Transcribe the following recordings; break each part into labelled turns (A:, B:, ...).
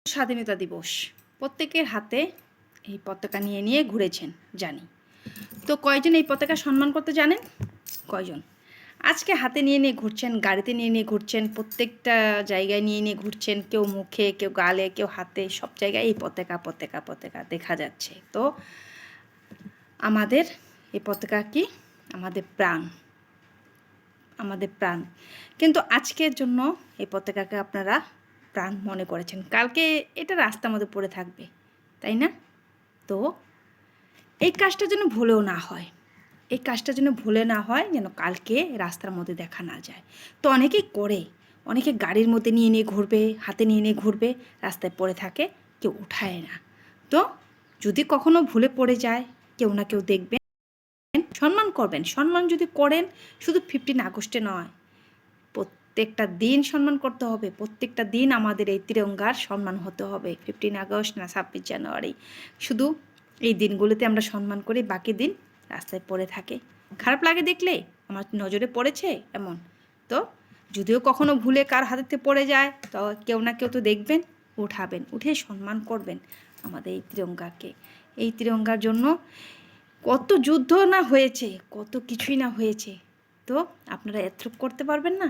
A: স্বাধীনতা দিবস প্রত্যেকের হাতে এই পতাকা নিয়ে নিয়ে ঘুরেছেন জানি। তো কয়জন এই পতাকা সম্মান করতে জানেন? কয়জন আজকে হাতে নিয়ে নিয়ে ঘুরছেন, গাড়িতে নিয়ে নিয়ে ঘুরছেন, প্রত্যেকটা জায়গায় নিয়ে নিয়ে ঘুরছেন, কেউ মুখে, কেউ গালে, কেউ হাতে, সব জায়গায় এই পতাকা পতাকা পতাকা দেখা যাচ্ছে। তো আমাদের এই পতাকা কি? আমাদের প্রাণ, আমাদের প্রাণ। কিন্তু আজকের জন্য এই পতাকাকে আপনারা প্রাণ মনে করেছেন, কালকে এটা রাস্তার মধ্যে পড়ে থাকবে, তাই না? তো এই কাজটা যেন ভুলেও না হয়, এই কাজটা যেন ভুলে না হয়, যেন কালকে রাস্তার মধ্যে দেখা না যায়। তো অনেকেই করে, অনেকে গাড়ির মধ্যে নিয়ে নিয়ে ঘুরবে, হাতে নিয়ে নিয়ে ঘুরবে, রাস্তায় পড়ে থাকে, কেউ উঠায় না। তো যদি কখনো ভুলে পড়ে যায়, কেউ না কেউ দেখবেন, সম্মান করবেন। সম্মান যদি করেন, শুধু 15 আগস্টে নয়, প্রত্যেকটা দিন সম্মান করতে হবে। প্রত্যেকটা দিন আমাদের এই তিরঙ্গার সম্মান হতে হবে। 15 আগস্ট না 26 জানুয়ারি, শুধু এই দিনগুলোতে আমরা সম্মান করি, বাকি দিন রাস্তায় পড়ে থাকে। খারাপ লাগে দেখলে, আমার নজরে পড়েছে এমন। তো যদিও কখনো ভুলে কার হাতেতে পড়ে যায়, তো কেউ না কেউ তো দেখবেন, উঠাবেন, উঠে সম্মান করবেন আমাদের এই তিরঙ্গাকে। এই তিরঙ্গার জন্য কত যুদ্ধ না হয়েছে, কত কিছুই না হয়েছে। তো আপনারা এতটুকু করতে পারবেন না?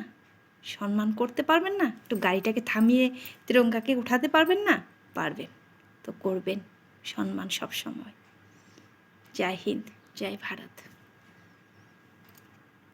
A: সম্মান করতে পারবেন না? একটু গাড়িটাকে থামিয়ে তিরঙ্গাকে উঠাতে পারবেন না? পারবেন, তো করবেন সম্মান সব সময়। জয় হিন্দ, জয় ভারত।